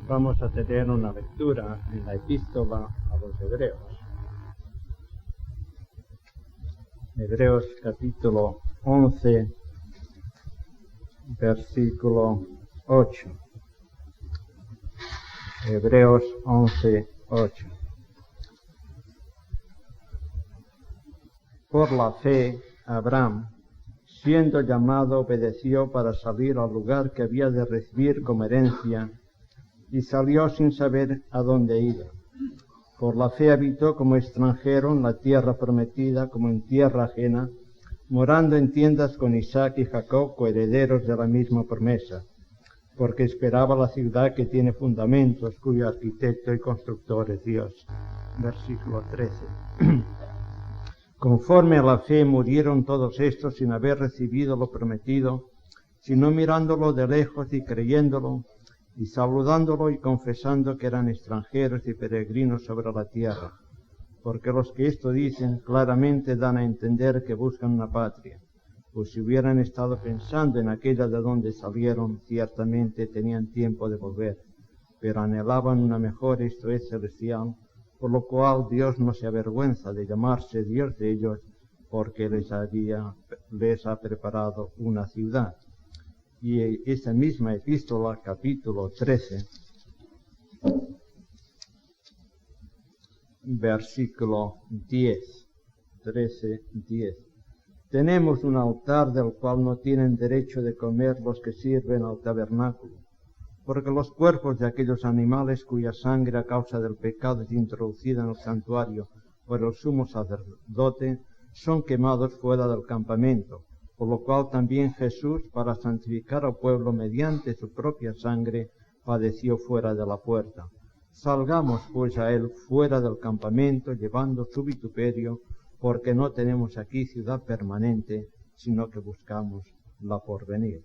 Vamos a tener una lectura en la epístola a los Hebreos. Hebreos capítulo 11, versículo 8. Hebreos 11, 8. Por la fe, Abraham, siendo llamado, obedeció para salir al lugar que había de recibir como herencia, y salió sin saber a dónde iba. Por la fe habitó como extranjero en la tierra prometida, como en tierra ajena, morando en tiendas con Isaac y Jacob, coherederos de la misma promesa, porque esperaba la ciudad que tiene fundamentos, cuyo arquitecto y constructor es Dios. Versículo 13. Conforme a la fe murieron todos estos sin haber recibido lo prometido, sino mirándolo de lejos y creyéndolo, y saludándolo y confesando que eran extranjeros y peregrinos sobre la tierra, porque los que esto dicen claramente dan a entender que buscan una patria, pues si hubieran estado pensando en aquella de donde salieron, ciertamente tenían tiempo de volver, pero anhelaban una mejor, esto es celestial, por lo cual Dios no se avergüenza de llamarse Dios de ellos, porque les ha preparado una ciudad. Y esa misma epístola, capítulo 13, versículo 10, 13:10. Tenemos un altar del cual no tienen derecho de comer los que sirven al tabernáculo, porque los cuerpos de aquellos animales cuya sangre a causa del pecado es introducida en el santuario por el sumo sacerdote son quemados fuera del campamento. Por lo cual también Jesús, para santificar al pueblo mediante su propia sangre, padeció fuera de la puerta. Salgamos pues a él fuera del campamento, llevando su vituperio, porque no tenemos aquí ciudad permanente, sino que buscamos la porvenir.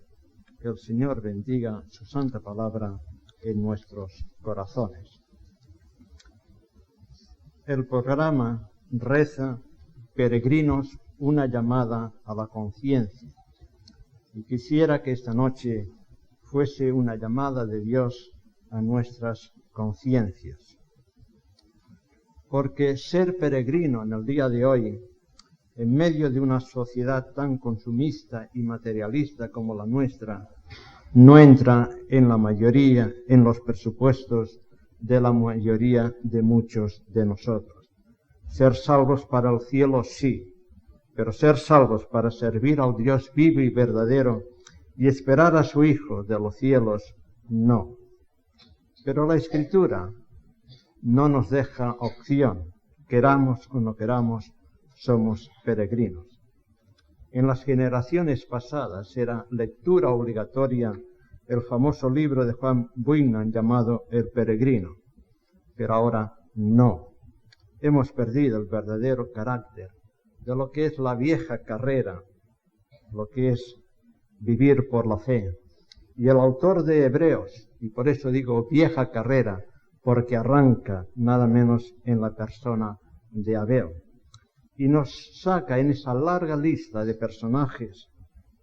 Que el Señor bendiga su santa palabra en nuestros corazones. El programa reza: peregrinos, una llamada a la conciencia. Y quisiera que esta noche fuese una llamada de Dios a nuestras conciencias. Porque ser peregrino en el día de hoy, en medio de una sociedad tan consumista y materialista como la nuestra, no entra en la mayoría, en los presupuestos de la mayoría de muchos de nosotros. Ser salvos para el cielo, sí, pero ser salvos para servir al Dios vivo y verdadero y esperar a su Hijo de los cielos, no. Pero la Escritura no nos deja opción. Queramos o no queramos, somos peregrinos. En las generaciones pasadas era lectura obligatoria el famoso libro de Juan Bunyan llamado El Peregrino, pero ahora no. Hemos perdido el verdadero carácter de lo que es la vieja carrera, lo que es vivir por la fe. Y el autor de Hebreos, y por eso digo vieja carrera, porque arranca nada menos en la persona de Abel, y nos saca en esa larga lista de personajes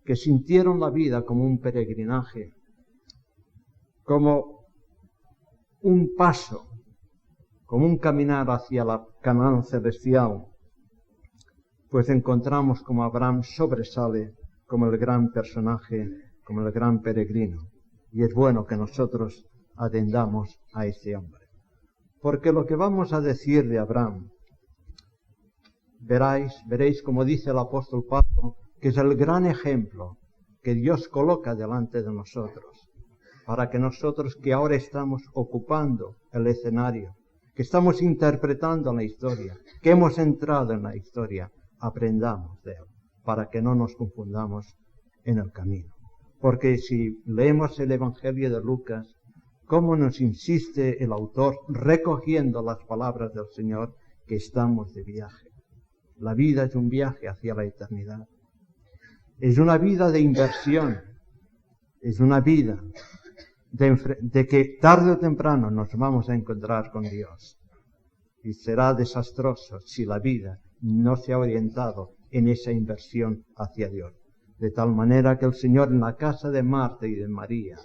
que sintieron la vida como un peregrinaje, como un paso, como un caminar hacia la Canaán celestial. Pues encontramos como Abraham sobresale como el gran personaje, como el gran peregrino. Y es bueno que nosotros atendamos a ese hombre. Porque lo que vamos a decir de Abraham, veréis como dice el apóstol Pablo, que es el gran ejemplo que Dios coloca delante de nosotros, para que nosotros que ahora estamos ocupando el escenario, que estamos interpretando la historia, que hemos entrado en la historia, aprendamos de él, para que no nos confundamos en el camino. Porque si leemos el Evangelio de Lucas, cómo nos insiste el autor recogiendo las palabras del Señor, que estamos de viaje. La vida es un viaje hacia la eternidad. Es una vida de inversión. Es una vida de que tarde o temprano nos vamos a encontrar con Dios. Y será desastroso si la vida no se ha orientado en esa inversión hacia Dios. De tal manera que el Señor en la casa de Marta y de María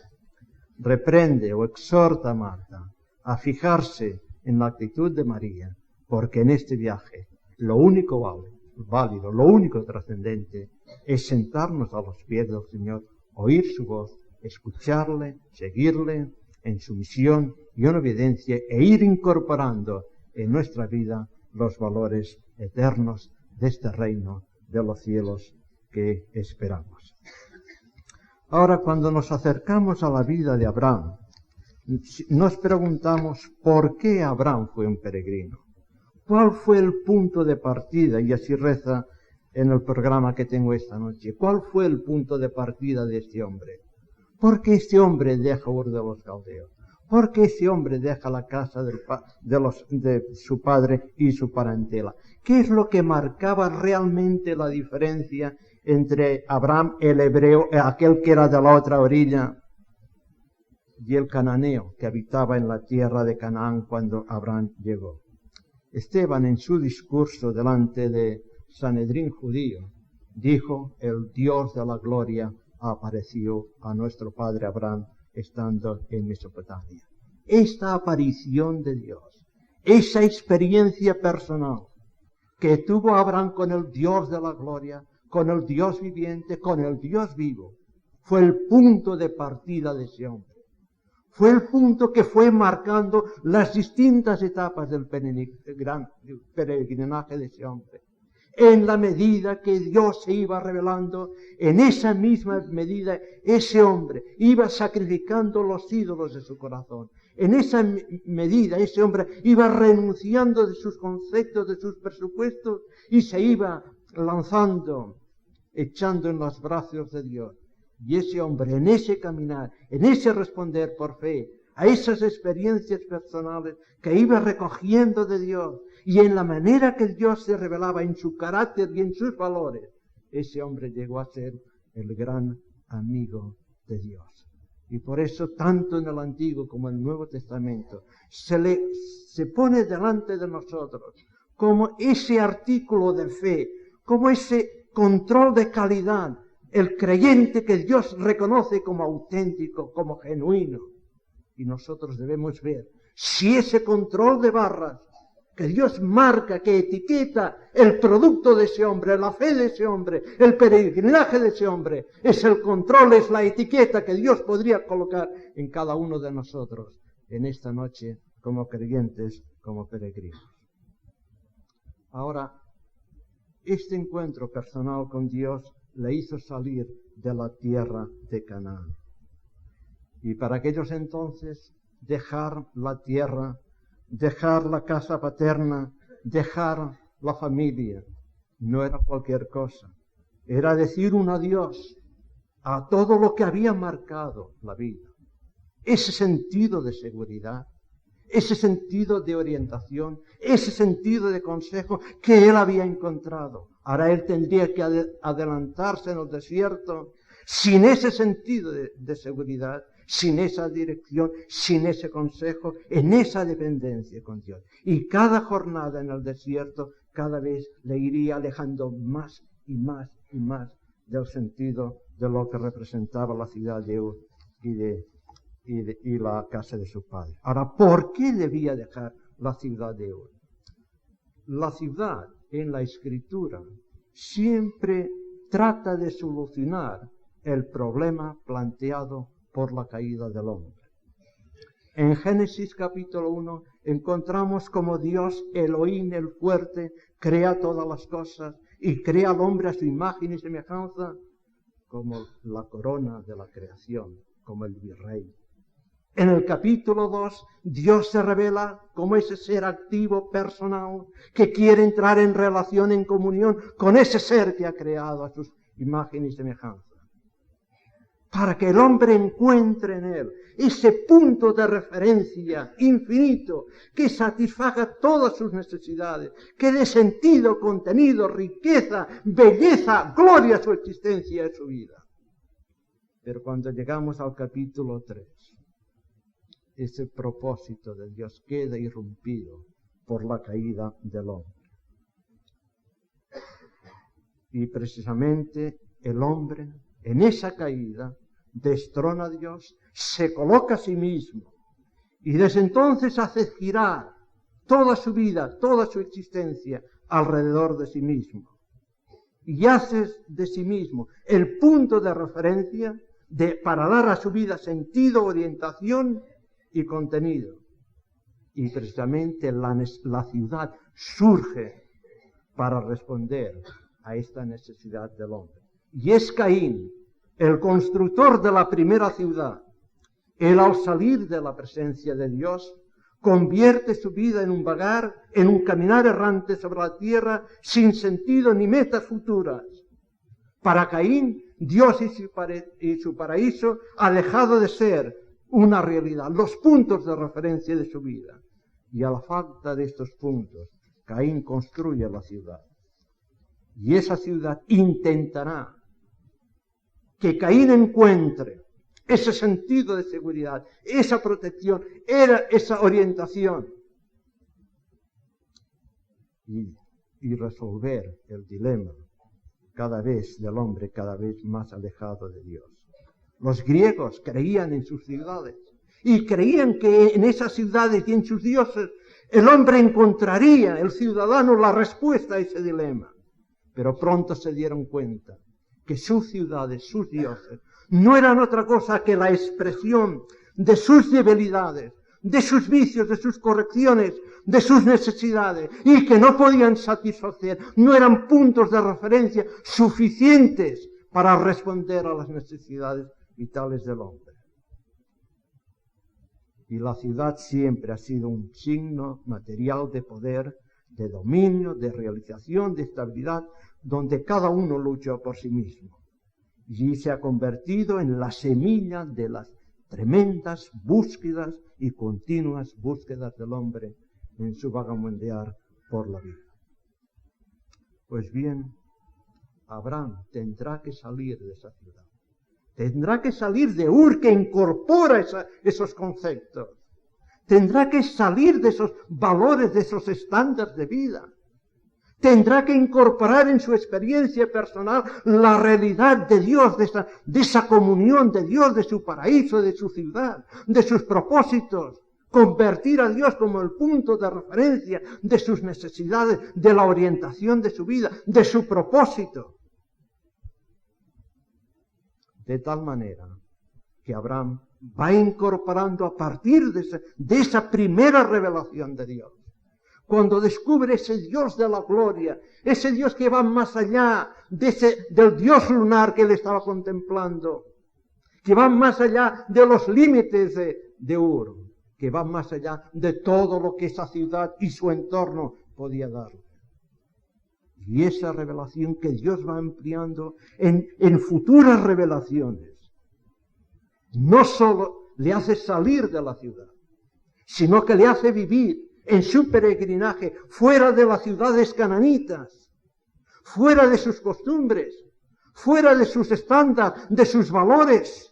reprende o exhorta a Marta a fijarse en la actitud de María, porque en este viaje lo único válido, lo único trascendente es sentarnos a los pies del Señor, oír su voz, escucharle, seguirle en su misión y en obediencia e ir incorporando en nuestra vida los valores eternos de este reino de los cielos que esperamos. Ahora, cuando nos acercamos a la vida de Abraham, nos preguntamos por qué Abraham fue un peregrino. ¿Cuál fue el punto de partida? Y así reza en el programa que tengo esta noche. ¿Cuál fue el punto de partida de este hombre? ¿Por qué este hombre deja Ur de los Caldeos? ¿Por qué este hombre deja la casa de su padre y su parentela? ¿Qué es lo que marcaba realmente la diferencia entre Abraham, el hebreo, aquel que era de la otra orilla, y el cananeo que habitaba en la tierra de Canaán cuando Abraham llegó? Esteban, en su discurso delante de Sanedrín judío, dijo: el Dios de la gloria apareció a nuestro padre Abraham estando en Mesopotamia. Esta aparición de Dios, esa experiencia personal que tuvo Abraham con el Dios de la gloria, con el Dios viviente, con el Dios vivo, fue el punto de partida de ese hombre. Fue el punto que fue marcando las distintas etapas del peregrinaje de ese hombre. En la medida que Dios se iba revelando, en esa misma medida ese hombre iba sacrificando los ídolos de su corazón. En esa medida ese hombre iba renunciando de sus conceptos, de sus presupuestos, y se iba lanzando, echando en los brazos de Dios. Y ese hombre, en ese caminar, en ese responder por fe a esas experiencias personales que iba recogiendo de Dios, y en la manera que Dios se revelaba en su carácter y en sus valores, ese hombre llegó a ser el gran amigo de Dios. Y por eso, tanto en el Antiguo como en el Nuevo Testamento, se pone delante de nosotros como ese artículo de fe, como ese control de calidad, el creyente que Dios reconoce como auténtico, como genuino. Y nosotros debemos ver si ese control de barras que Dios marca, que etiqueta el producto de ese hombre, la fe de ese hombre, el peregrinaje de ese hombre, es el control, es la etiqueta que Dios podría colocar en cada uno de nosotros en esta noche como creyentes, como peregrinos. Ahora, este encuentro personal con Dios le hizo salir de la tierra de Canaán. Y para aquellos entonces, dejar la tierra, dejar la casa paterna, dejar la familia, no era cualquier cosa. Era decir un adiós a todo lo que había marcado la vida. Ese sentido de seguridad, ese sentido de orientación, ese sentido de consejo que él había encontrado. Ahora él tendría que adelantarse en el desierto sin ese sentido de seguridad, sin esa dirección, sin ese consejo, en esa dependencia con Dios. Y cada jornada en el desierto cada vez le iría alejando más y más y más del sentido de lo que representaba la ciudad de Ur y la casa de su padre. Ahora, ¿por qué debía dejar la ciudad de Ur? La ciudad en la Escritura siempre trata de solucionar el problema planteado por la caída del hombre. En Génesis capítulo 1 encontramos como Dios, Elohim, el fuerte, crea todas las cosas y crea al hombre a su imagen y semejanza como la corona de la creación, como el virrey. En el capítulo 2, Dios se revela como ese ser activo, personal, que quiere entrar en relación, en comunión con ese ser que ha creado a su imagen y semejanza. Para que el hombre encuentre en él ese punto de referencia infinito que satisfaga todas sus necesidades, que dé sentido, contenido, riqueza, belleza, gloria a su existencia y a su vida. Pero cuando llegamos al capítulo 3, ese propósito de Dios queda irrumpido por la caída del hombre. Y precisamente el hombre, en esa caída, destrona a Dios, se coloca a sí mismo y desde entonces hace girar toda su vida, toda su existencia alrededor de sí mismo. Y hace de sí mismo el punto de referencia para dar a su vida sentido, orientación y contenido. Y precisamente la ciudad surge para responder a esta necesidad del hombre. Y es Caín, el constructor de la primera ciudad. Él, al salir de la presencia de Dios, convierte su vida en un vagar, en un caminar errante sobre la tierra, sin sentido ni metas futuras. Para Caín, Dios y su paraíso ha dejado de ser una realidad, los puntos de referencia de su vida. Y a la falta de estos puntos, Caín construye la ciudad. Y esa ciudad intentará que Caín encuentre ese sentido de seguridad, esa protección, esa orientación. Y resolver el dilema cada vez del hombre cada vez más alejado de Dios. Los griegos creían en sus ciudades y creían que en esas ciudades y en sus dioses el hombre encontraría, el ciudadano, la respuesta a ese dilema. Pero pronto se dieron cuenta que sus ciudades, sus dioses, no eran otra cosa que la expresión de sus debilidades, de sus vicios, de sus correcciones, de sus necesidades, y que no podían satisfacer, no eran puntos de referencia suficientes para responder a las necesidades vitales del hombre. Y la ciudad siempre ha sido un signo material de poder, de dominio, de realización, de estabilidad, donde cada uno lucha por sí mismo. Y se ha convertido en la semilla de las tremendas búsquedas y continuas búsquedas del hombre en su vagabundear por la vida. Pues bien, Abraham tendrá que salir de esa ciudad. Tendrá que salir de Ur, que incorpora esos conceptos. Tendrá que salir de esos valores, de esos estándares de vida. Tendrá que incorporar en su experiencia personal la realidad de Dios, de esa comunión de Dios, de su paraíso, de su ciudad, de sus propósitos. Convertir a Dios como el punto de referencia de sus necesidades, de la orientación de su vida, de su propósito. De tal manera que Abraham va incorporando a partir de esa primera revelación de Dios. Cuando descubre ese Dios de la gloria, ese Dios que va más allá del Dios lunar que él estaba contemplando, que va más allá de los límites de Ur, que va más allá de todo lo que esa ciudad y su entorno podía darle. Y esa revelación que Dios va ampliando en futuras revelaciones, no solo le hace salir de la ciudad, sino que le hace vivir en su peregrinaje fuera de las ciudades cananitas, fuera de sus costumbres, fuera de sus estándares, de sus valores.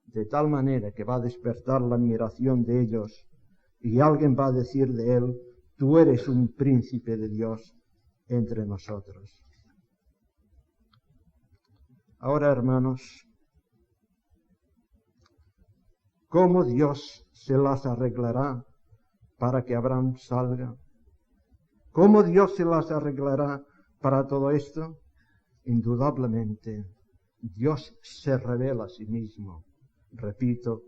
De tal manera que va a despertar la admiración de ellos y alguien va a decir de él: tú eres un príncipe de Dios entre nosotros. Ahora, hermanos, ¿cómo Dios se las arreglará para que Abraham salga? ¿Cómo Dios se las arreglará para todo esto? Indudablemente, Dios se revela a sí mismo. Repito,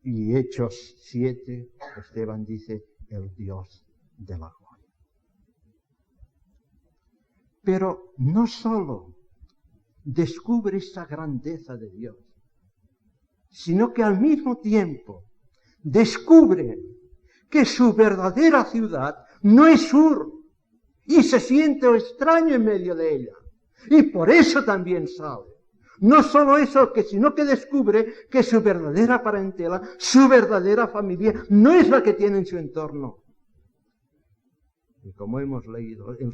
y Hechos 7, Esteban dice, el Dios de la gloria. Pero no solo descubre esa grandeza de Dios, sino que al mismo tiempo descubre que su verdadera ciudad no es Ur, y se siente extraño en medio de ella, y por eso también sale. No solo eso, sino que descubre que su verdadera parentela, su verdadera familia, no es la que tiene en su entorno. Y como hemos leído, él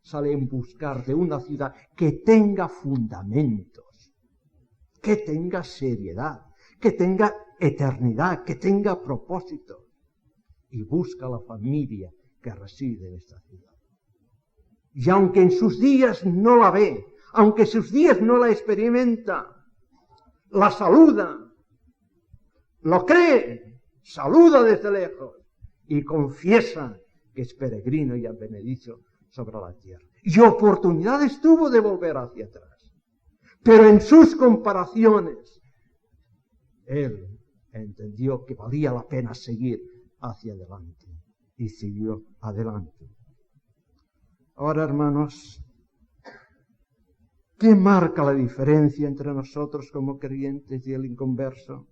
sale en buscar de una ciudad que tenga fundamentos, que tenga seriedad, que tenga eternidad, que tenga propósito. Y busca la familia que reside en esta ciudad. Y aunque en sus días no la ve, aunque sus días no la experimenta, la saluda, lo cree, saluda desde lejos y confiesa que es peregrino y advenedizo sobre la tierra. Y oportunidades tuvo de volver hacia atrás. Pero en sus comparaciones, él entendió que valía la pena seguir hacia adelante y siguió adelante. Ahora, hermanos, ¿qué marca la diferencia entre nosotros como creyentes y el inconverso?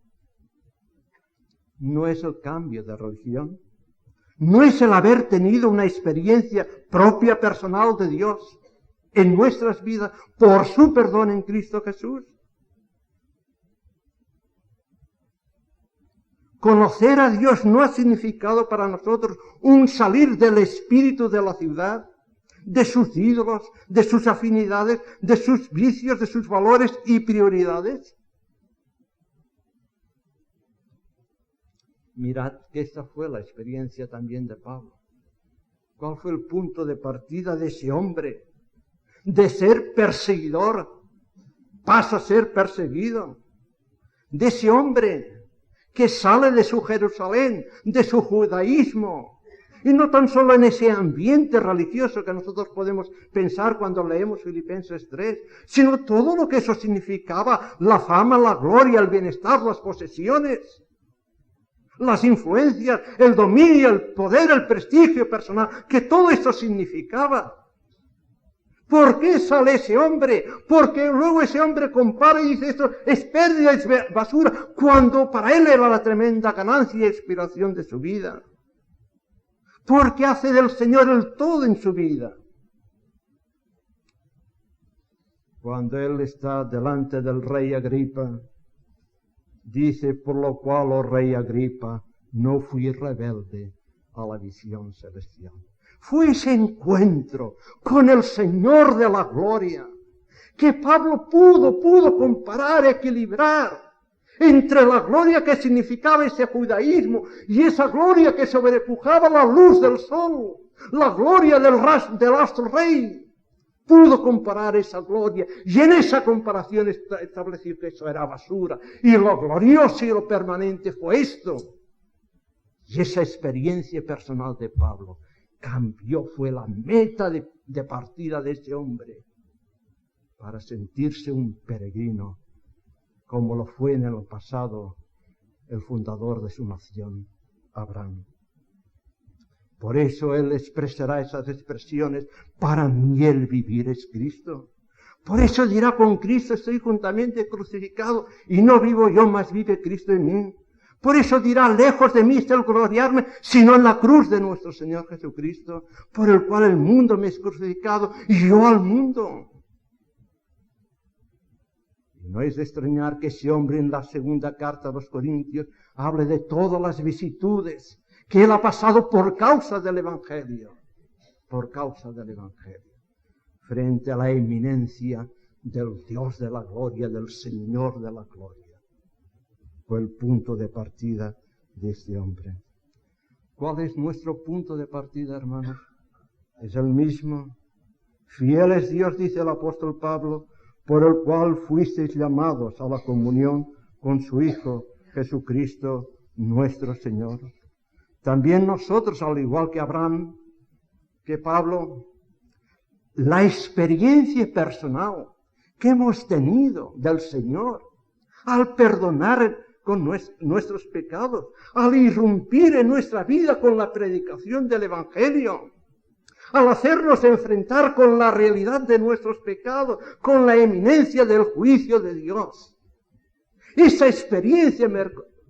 No es el cambio de religión, no es el haber tenido una experiencia propia personal de Dios en nuestras vidas por su perdón en Cristo Jesús. Conocer a Dios no ha significado para nosotros un salir del espíritu de la ciudad, de sus ídolos, de sus afinidades, de sus vicios, de sus valores y prioridades. Mirad que esta fue la experiencia también de Pablo. ¿Cuál fue el punto de partida de ese hombre? De ser perseguidor, pasa a ser perseguido. De ese hombre que sale de su Jerusalén, de su judaísmo. Y no tan solo en ese ambiente religioso que nosotros podemos pensar cuando leemos Filipenses 3, sino todo lo que eso significaba, la fama, la gloria, el bienestar, las posesiones, las influencias, el dominio, el poder, el prestigio personal, que todo eso significaba. ¿Por qué sale ese hombre? Porque luego ese hombre compara y dice esto es pérdida, es basura, cuando para él era la tremenda ganancia y inspiración de su vida. Porque hace del Señor el todo en su vida. Cuando él está delante del rey Agripa, dice, por lo cual, oh rey Agripa, no fui rebelde a la visión celestial. Fue ese encuentro con el Señor de la gloria que Pablo pudo comparar, equilibrar entre la gloria que significaba ese judaísmo y esa gloria que sobrepujaba la luz del sol, la gloria del astro rey. Pudo comparar esa gloria y en esa comparación establecer que eso era basura. Y lo glorioso y lo permanente fue esto. Y esa experiencia personal de Pablo cambió, fue la meta de partida de ese hombre para sentirse un peregrino, como lo fue en el pasado el fundador de su nación, Abraham. Por eso él expresará esas expresiones, para mí el vivir es Cristo. Por eso dirá, con Cristo estoy juntamente crucificado y no vivo yo, mas vive Cristo en mí. Por eso dirá, lejos de mí está el gloriarme, sino en la cruz de nuestro Señor Jesucristo, por el cual el mundo me es crucificado y yo al mundo. Y no es de extrañar que ese hombre en la segunda carta a los Corintios hable de todas las vicitudes que él ha pasado por causa del Evangelio, frente a la eminencia del Dios de la gloria, del Señor de la gloria. Fue el punto de partida de este hombre. ¿Cuál es nuestro punto de partida, hermanos? Es el mismo. Fiel es Dios, dice el apóstol Pablo, por el cual fuisteis llamados a la comunión con su Hijo, Jesucristo, nuestro Señor. También nosotros, al igual que Abraham, que Pablo, la experiencia personal que hemos tenido del Señor, al perdonar con nuestros pecados, al irrumpir en nuestra vida con la predicación del Evangelio, al hacernos enfrentar con la realidad de nuestros pecados, con la eminencia del juicio de Dios. Esa experiencia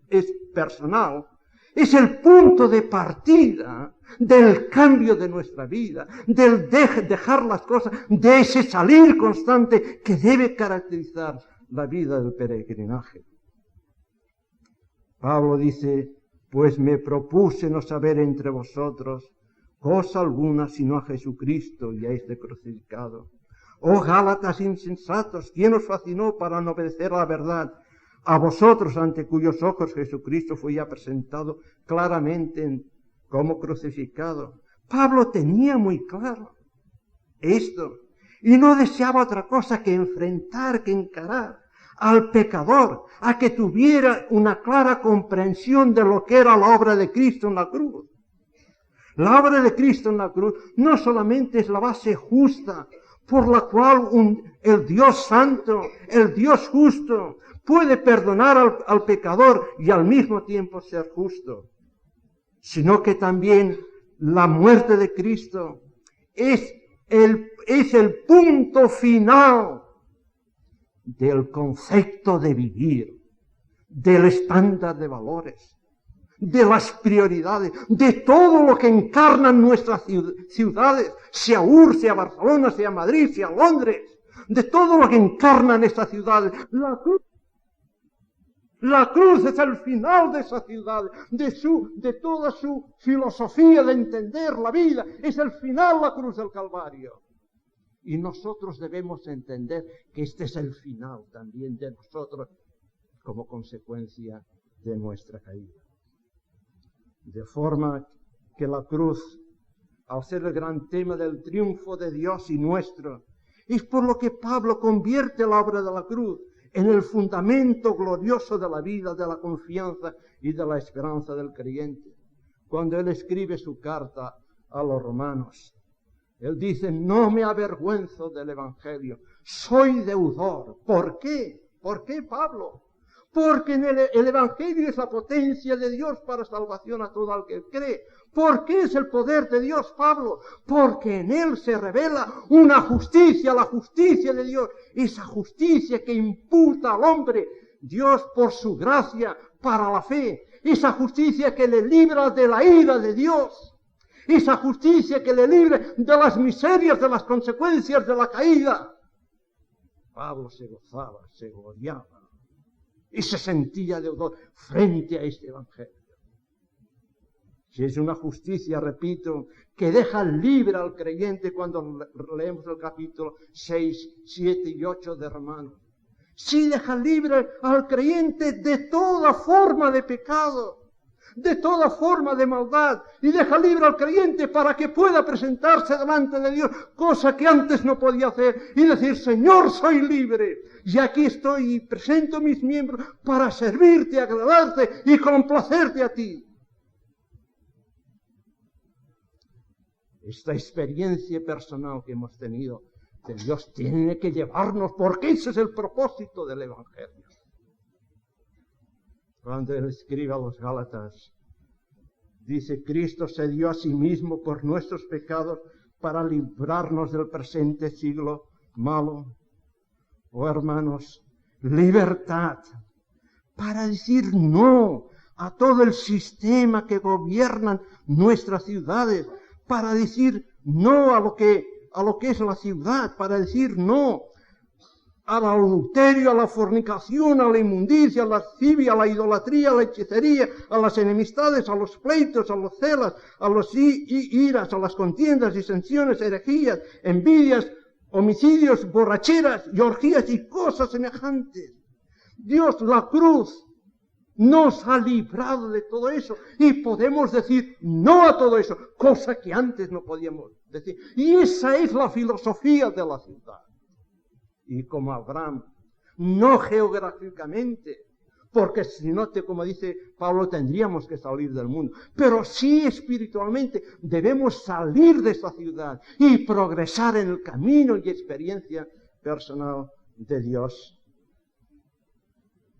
es personal, es el punto de partida del cambio de nuestra vida, del dejar las cosas, de ese salir constante que debe caracterizar la vida del peregrinaje. Pablo dice, pues me propuse no saber entre vosotros cosa alguna sino a Jesucristo y a este crucificado. Oh Gálatas insensatos, ¿quién os fascinó para no obedecer a la verdad? A vosotros, ante cuyos ojos Jesucristo fue ya presentado claramente como crucificado. Pablo tenía muy claro esto. Y no deseaba otra cosa que enfrentar, que encarar al pecador, a que tuviera una clara comprensión de lo que era la obra de Cristo en la cruz. La obra de Cristo en la cruz no solamente es la base justa por la cual el Dios santo, el Dios justo, puede perdonar al pecador y al mismo tiempo ser justo, sino que también la muerte de Cristo es el punto final del concepto de vivir, del estándar de valores, de las prioridades, de todo lo que encarnan nuestras ciudades, sea Ur, sea Barcelona, sea Madrid, sea Londres, de todo lo que encarnan estas ciudades. La cruz es el final de esa ciudad, de toda su filosofía de entender la vida. Es el final la cruz del Calvario. Y nosotros debemos entender que este es el final también de nosotros como consecuencia de nuestra caída. De forma que la cruz, al ser el gran tema del triunfo de Dios y nuestro, es por lo que Pablo convierte la obra de la cruz en el fundamento glorioso de la vida, de la confianza y de la esperanza del creyente. Cuando él escribe su carta a los romanos, él dice: no me avergüenzo del Evangelio, soy deudor. ¿Por qué? ¿Por qué, Pablo? Porque en el Evangelio es la potencia de Dios para salvación a todo el que cree. ¿Por qué es el poder de Dios, Pablo? Porque en él se revela una justicia, la justicia de Dios. Esa justicia que imputa al hombre Dios por su gracia para la fe. Esa justicia que le libra de la ira de Dios. Esa justicia que le libre de las miserias, de las consecuencias de la caída. Pablo se gozaba, se gloriaba y se sentía deudor frente a este Evangelio. Si es una justicia, repito, que deja libre al creyente cuando leemos el capítulo 6, 7 y 8 de Romanos. Sí deja libre al creyente de toda forma de pecado, de toda forma de maldad, y deja libre al creyente para que pueda presentarse delante de Dios, cosa que antes no podía hacer, y decir: Señor, soy libre, y aquí estoy y presento mis miembros para servirte, agradarte y complacerte a ti. Esta experiencia personal que hemos tenido de Dios tiene que llevarnos, porque ese es el propósito del Evangelio. Cuando él escribe a los Gálatas, dice: Cristo se dio a sí mismo por nuestros pecados para librarnos del presente siglo malo. Oh hermanos, libertad para decir no a todo el sistema que gobiernan nuestras ciudades, para decir no a lo que es la ciudad, para decir no al adulterio, a la fornicación, a la inmundicia, a la lascivia, a la idolatría, a la hechicería, a las enemistades, a los pleitos, a los celos, a los iras, a las contiendas, disensiones, herejías, envidias, homicidios, borracheras y orgías y cosas semejantes. Dios, la cruz, nos ha librado de todo eso y podemos decir no a todo eso, cosa que antes no podíamos decir. Y esa es la filosofía de la ciudad. Y como Abraham, no geográficamente, porque si no, como dice Pablo, tendríamos que salir del mundo, pero sí espiritualmente debemos salir de esta ciudad y progresar en el camino y experiencia personal de Dios.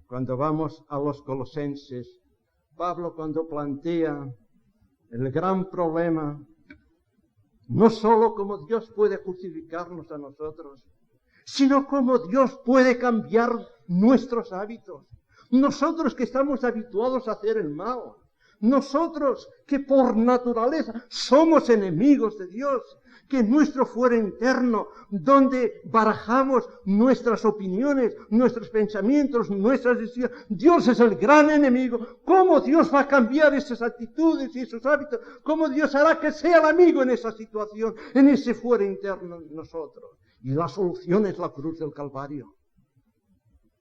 Cuando vamos a los Colosenses, Pablo, cuando plantea el gran problema, no solo cómo Dios puede justificarnos a nosotros, sino cómo Dios puede cambiar nuestros hábitos. Nosotros que estamos habituados a hacer el mal, nosotros que por naturaleza somos enemigos de Dios, que nuestro fuero interno, donde barajamos nuestras opiniones, nuestros pensamientos, nuestras decisiones, Dios es el gran enemigo. ¿Cómo Dios va a cambiar esas actitudes y esos hábitos? ¿Cómo Dios hará que sea el amigo en esa situación, en ese fuero interno de nosotros? Y la solución es la cruz del Calvario.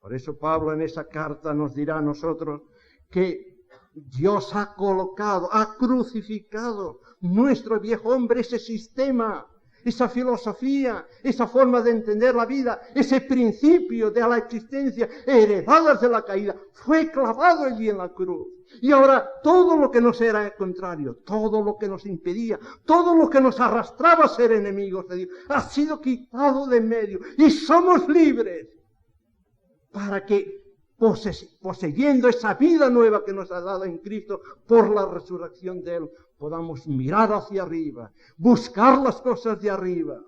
Por eso Pablo en esa carta nos dirá a nosotros que Dios ha colocado, ha crucificado nuestro viejo hombre, ese sistema esa filosofía, esa forma de entender la vida, ese principio de la existencia heredadas de la caída, fue clavado allí en la cruz. Y ahora todo lo que nos era contrario, todo lo que nos impedía, todo lo que nos arrastraba a ser enemigos de Dios, ha sido quitado de en medio y somos libres para que poseyendo esa vida nueva que nos ha dado en Cristo por la resurrección de Él, podamos mirar hacia arriba, buscar las cosas de arriba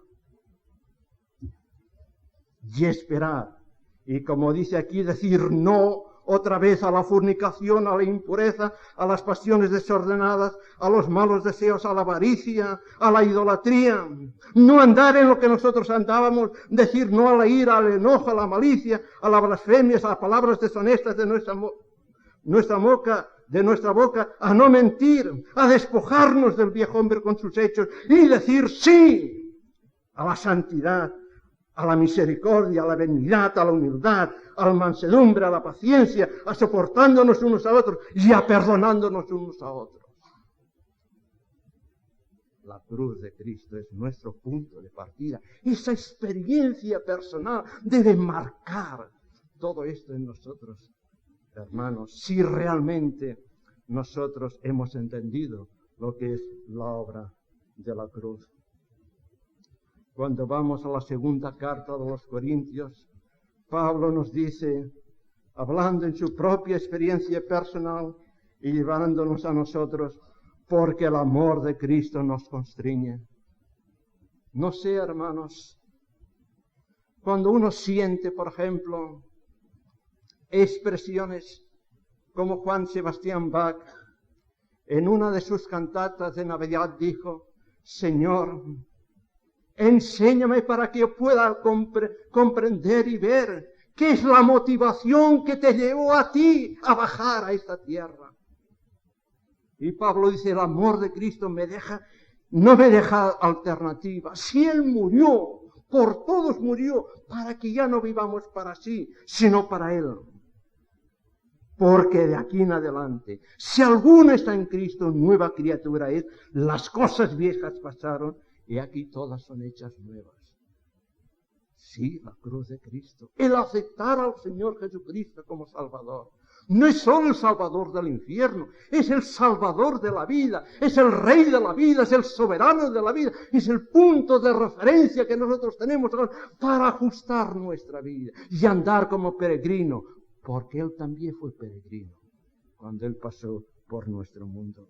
y esperar. Y como dice aquí, decir no otra vez a la fornicación, a la impureza, a las pasiones desordenadas, a los malos deseos, a la avaricia, a la idolatría. No andar en lo que nosotros andábamos, decir no a la ira, al enojo, a la malicia, a las blasfemias, a las palabras deshonestas de nuestra boca, a no mentir, a despojarnos del viejo hombre con sus hechos y decir sí a la santidad, a la misericordia, a la benignidad, a la humildad, a la mansedumbre, a la paciencia, a soportándonos unos a otros y a perdonándonos unos a otros. La cruz de Cristo es nuestro punto de partida. Esa experiencia personal debe marcar todo esto en nosotros, hermanos, si realmente nosotros hemos entendido lo que es la obra de la cruz. Cuando vamos a la segunda carta de los Corintios, Pablo nos dice, hablando en su propia experiencia personal y llevándonos a nosotros, porque el amor de Cristo nos constriñe. No sé, hermanos, cuando uno siente, por ejemplo, expresiones como Juan Sebastián Bach, en una de sus cantatas de Navidad dijo, Señor, enséñame para que yo pueda comprender y ver qué es la motivación que te llevó a ti a bajar a esta tierra. Y Pablo dice, el amor de Cristo no me deja alternativa. Si Él murió, por todos murió, para que ya no vivamos para sí, sino para Él. Porque de aquí en adelante, si alguno está en Cristo, nueva criatura es, las cosas viejas pasaron, y aquí todas son hechas nuevas. Sí, la cruz de Cristo. El aceptar al Señor Jesucristo como Salvador. No es solo el Salvador del infierno, es el Salvador de la vida, es el Rey de la vida, es el soberano de la vida, es el punto de referencia que nosotros tenemos para ajustar nuestra vida y andar como peregrino, porque Él también fue peregrino cuando Él pasó por nuestro mundo.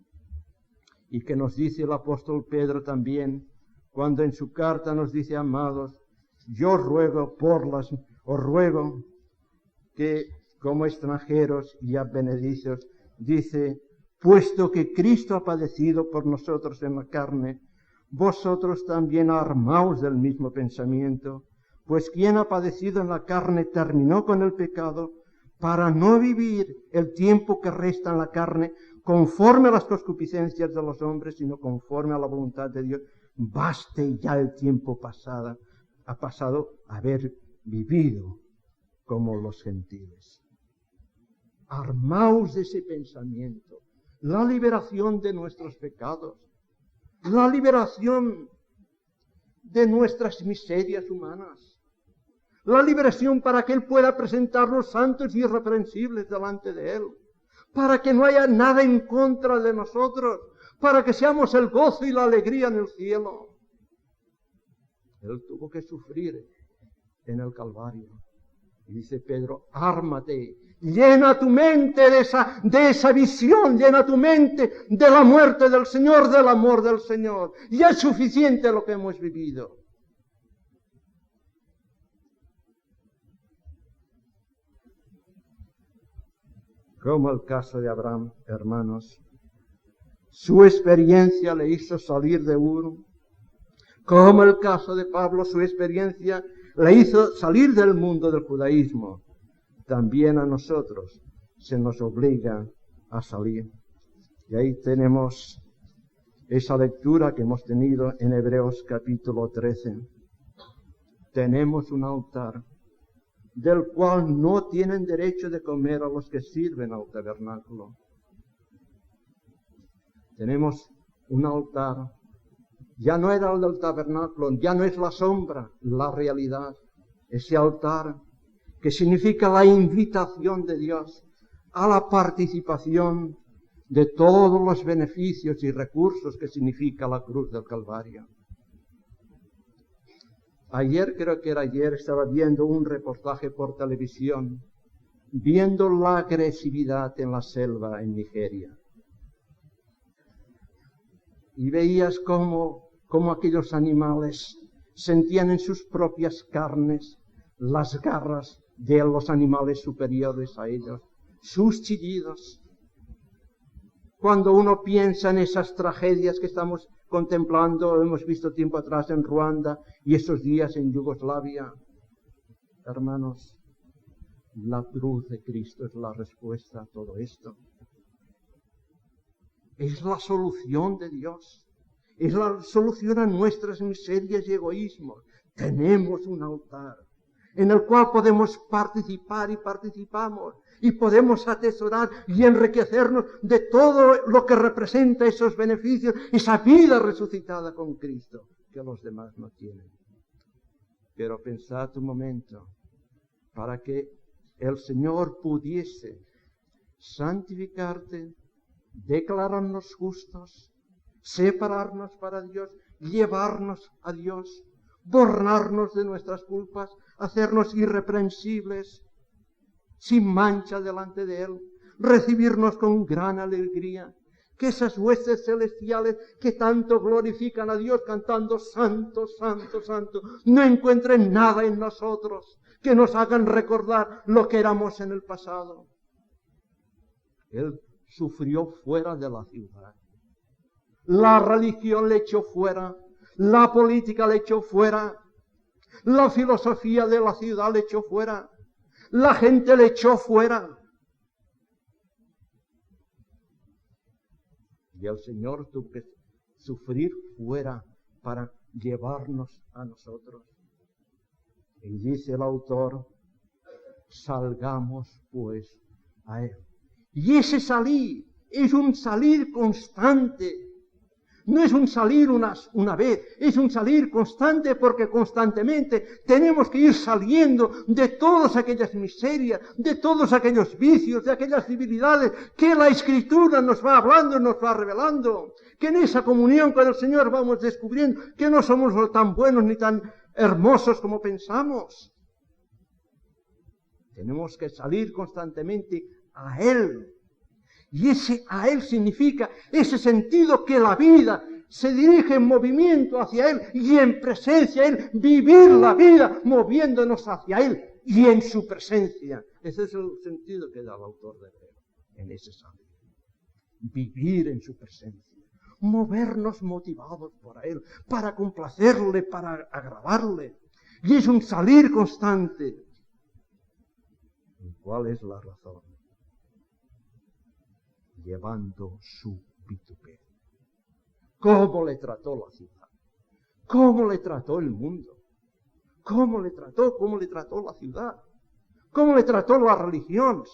Y que nos dice el apóstol Pedro también, cuando en su carta nos dice, amados, yo ruego os ruego que como extranjeros y advenedizos, dice, puesto que Cristo ha padecido por nosotros en la carne, vosotros también armaos del mismo pensamiento, pues quien ha padecido en la carne terminó con el pecado, para no vivir el tiempo que resta en la carne conforme a las concupiscencias de los hombres, sino conforme a la voluntad de Dios. Baste ya el tiempo ha pasado haber vivido como los gentiles. Armaos de ese pensamiento, la liberación de nuestros pecados, la liberación de nuestras miserias humanas, la liberación para que Él pueda presentarnos santos y irreprensibles delante de Él, para que no haya nada en contra de nosotros, para que seamos el gozo y la alegría en el cielo. Él tuvo que sufrir en el Calvario. Y dice Pedro, ármate, llena tu mente de esa visión, llena tu mente de la muerte del Señor, del amor del Señor. Y es suficiente lo que hemos vivido. Como el caso de Abraham, hermanos, su experiencia le hizo salir de Ur. Como el caso de Pablo, su experiencia le hizo salir del mundo del judaísmo. También a nosotros se nos obliga a salir. Y ahí tenemos esa lectura que hemos tenido en Hebreos capítulo 13. Tenemos un altar del cual no tienen derecho de comer a los que sirven al tabernáculo. Tenemos un altar Ya no era el del tabernáculo, ya no es la sombra, la realidad. Ese altar que significa la invitación de Dios a la participación de todos los beneficios y recursos que significa la cruz del Calvario. Ayer, creo que era ayer, estaba viendo un reportaje por televisión, viendo la agresividad en la selva en Nigeria. Y veías cómo aquellos animales sentían en sus propias carnes las garras de los animales superiores a ellos, sus chillidos. Cuando uno piensa en esas tragedias que estamos contemplando, hemos visto tiempo atrás en Ruanda y estos días en Yugoslavia, hermanos, la cruz de Cristo es la respuesta a todo esto. Es la solución de Dios. Es la solución a nuestras miserias y egoísmos. Tenemos un altar en el cual podemos participar y participamos y podemos atesorar y enriquecernos de todo lo que representa esos beneficios, esa vida resucitada con Cristo que los demás no tienen. Pero pensad un momento, para que el Señor pudiese santificarte, declararnos justos, separarnos para Dios, llevarnos a Dios, borrarnos de nuestras culpas, hacernos irreprensibles, sin mancha delante de Él, recibirnos con gran alegría, que esas huestes celestiales que tanto glorifican a Dios cantando Santo, Santo, Santo, no encuentren nada en nosotros que nos hagan recordar lo que éramos en el pasado. Él sufrió fuera de la ciudad. La religión le echó fuera, la política le echó fuera, la filosofía de la ciudad le echó fuera, la gente le echó fuera. Y el Señor tuvo que sufrir fuera para llevarnos a nosotros. Y dice el autor, salgamos pues a Él. Y ese salir es un salir constante. No es un salir una vez, es un salir constante porque constantemente tenemos que ir saliendo de todas aquellas miserias, de todos aquellos vicios, de aquellas debilidades que la Escritura nos va hablando, nos va revelando. Que en esa comunión con el Señor vamos descubriendo que no somos tan buenos ni tan hermosos como pensamos. Tenemos que salir constantemente a Él. Y ese a Él significa ese sentido que la vida se dirige en movimiento hacia Él y en presencia a Él, vivir la vida moviéndonos hacia Él y en su presencia. Ese es el sentido que da el autor de Hebreo en ese salir. Vivir en su presencia, movernos motivados por Él, para complacerle, para agradarle. Y es un salir constante. ¿Y cuál es la razón? Llevando su vituperio. ¿Cómo le trató la ciudad? ¿Cómo le trató el mundo? ¿Cómo le trató la ciudad? ¿Cómo le trató las religiones?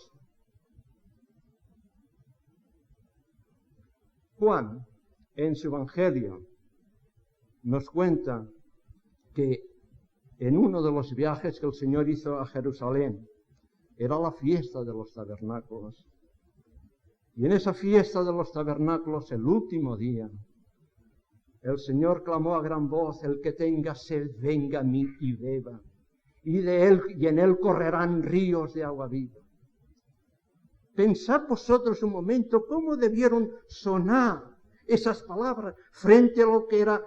Juan, en su Evangelio, nos cuenta que en uno de los viajes que el Señor hizo a Jerusalén, era la fiesta de los tabernáculos. Y en esa fiesta de los tabernáculos, el último día, el Señor clamó a gran voz, el que tenga sed, venga a mí y beba. Y en él correrán ríos de agua viva. Pensad vosotros un momento cómo debieron sonar esas palabras frente a lo que era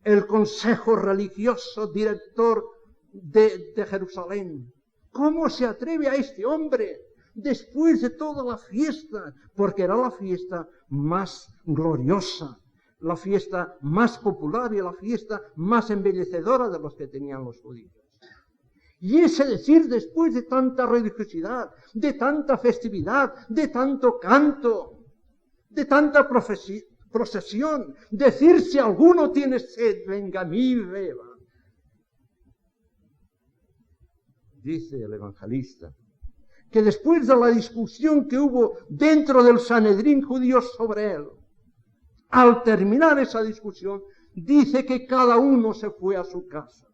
el consejo religioso director de Jerusalén. ¿Cómo se atreve a este hombre? Después de toda la fiesta, porque era la fiesta más gloriosa, la fiesta más popular y la fiesta más embellecedora de los que tenían los judíos. Y ese decir, después de tanta religiosidad, de tanta festividad, de tanto canto, de tanta procesión, decir si alguno tiene sed, venga a mí y beba. Dice el evangelista, que después de la discusión que hubo dentro del Sanedrín judío sobre él, al terminar esa discusión, dice que cada uno se fue a su casa.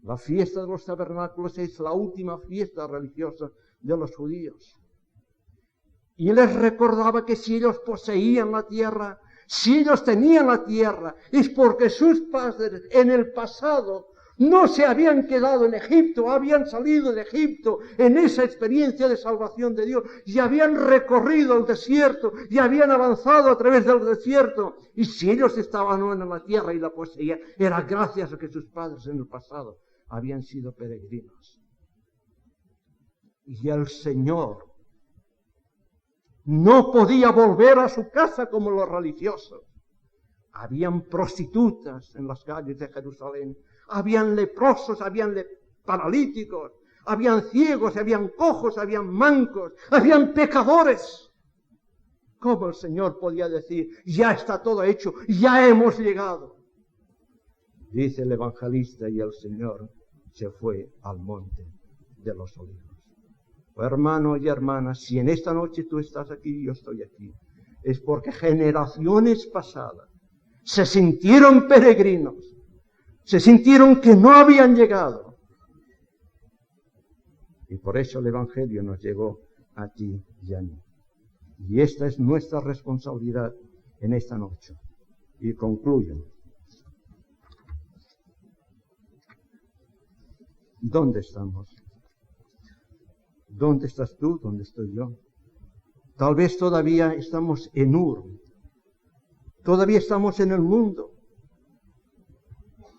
La fiesta de los tabernáculos es la última fiesta religiosa de los judíos. Y les recordaba que si ellos poseían la tierra, si ellos tenían la tierra, es porque sus padres en el pasado no se habían quedado en Egipto, habían salido de Egipto en esa experiencia de salvación de Dios y habían recorrido el desierto y habían avanzado a través del desierto. Y si ellos estaban en la tierra y la poseían, era gracias a que sus padres en el pasado habían sido peregrinos. Y el Señor no podía volver a su casa como los religiosos. Habían prostitutas en las calles de Jerusalén, habían leprosos, habían paralíticos, habían ciegos, habían cojos, habían mancos, habían pecadores. ¿Cómo el Señor podía decir, ya está todo hecho, ya hemos llegado? Dice el evangelista, y el Señor se fue al monte de los olivos. Hermano y hermana, si en esta noche tú estás aquí y yo estoy aquí, es porque generaciones pasadas se sintieron peregrinos, se sintieron que no habían llegado. Y por eso el Evangelio nos llegó a ti y a mí. Y esta es nuestra responsabilidad en esta noche. Y concluyo. ¿Dónde estamos? ¿Dónde estás tú? ¿Dónde estoy yo? Tal vez todavía estamos en Ur. Todavía estamos en el mundo.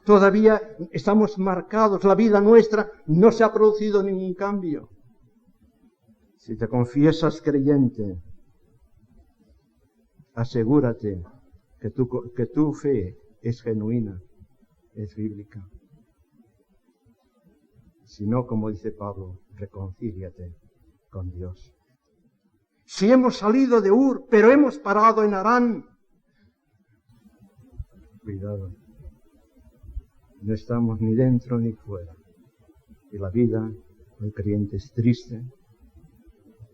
Todavía estamos marcados. La vida nuestra no se ha producido ningún cambio. Si te confiesas creyente, asegúrate que tu fe es genuina, es bíblica. Si no, como dice Pablo, reconcíliate con Dios. Si hemos salido de Ur, pero hemos parado en Harán, cuidado, no estamos ni dentro ni fuera. Y la vida del creyente es triste,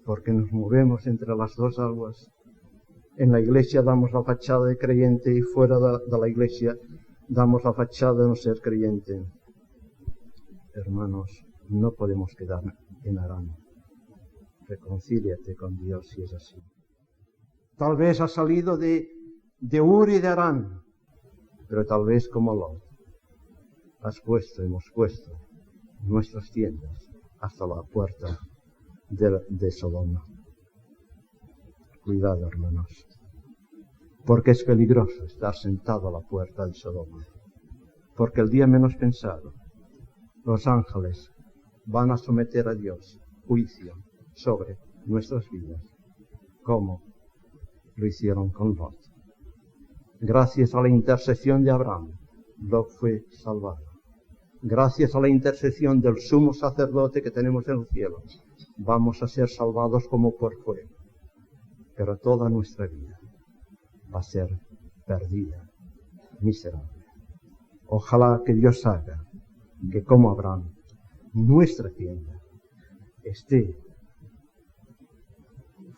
porque nos movemos entre las dos aguas. En la iglesia damos la fachada de creyente y fuera de la iglesia damos la fachada de no ser creyente. Hermanos, no podemos quedar en Harán. Reconcíliate con Dios si es así. Tal vez has salido de Ur y de Harán, pero tal vez como Lot, hemos puesto nuestras tiendas hasta la puerta de Sodoma. Cuidado, hermanos, porque es peligroso estar sentado a la puerta de Sodoma, porque el día menos pensado, los ángeles van a someter a Dios juicio sobre nuestras vidas, como lo hicieron con Lot. Gracias a la intercesión de Abraham, Lot fue salvado. Gracias a la intercesión del sumo sacerdote que tenemos en el cielo, vamos a ser salvados como por fuego. Pero toda nuestra vida va a ser perdida, miserable. Ojalá que Dios haga que como Abraham, nuestra tienda esté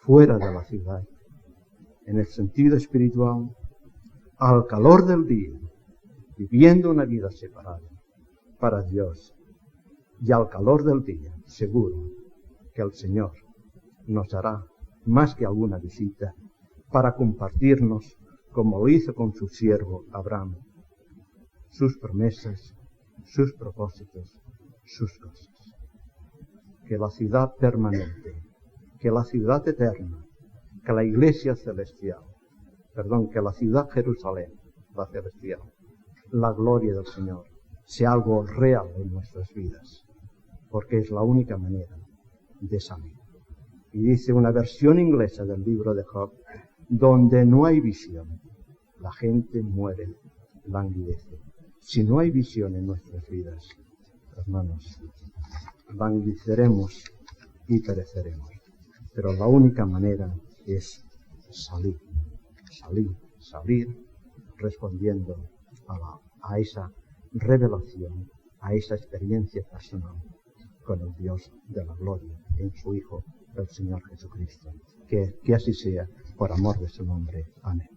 fuera de la ciudad, en el sentido espiritual, al calor del día, viviendo una vida separada para Dios, y al calor del día, seguro que el Señor nos hará más que alguna visita para compartirnos, como lo hizo con su siervo Abraham, sus promesas, sus propósitos, sus cosas. Que la ciudad permanente, que la ciudad eterna, que la iglesia celestial, que la ciudad Jerusalén, la celestial, la gloria del Señor, sea algo real en nuestras vidas, porque es la única manera de salir. Y dice una versión inglesa del libro de Job, donde no hay visión, la gente muere, languidece. Si no hay visión en nuestras vidas, hermanos, languideceremos y pereceremos. Pero la única manera es salir, respondiendo a esa revelación, a esa experiencia personal con el Dios de la gloria en su Hijo, el Señor Jesucristo. Que así sea, por amor de su nombre. Amén.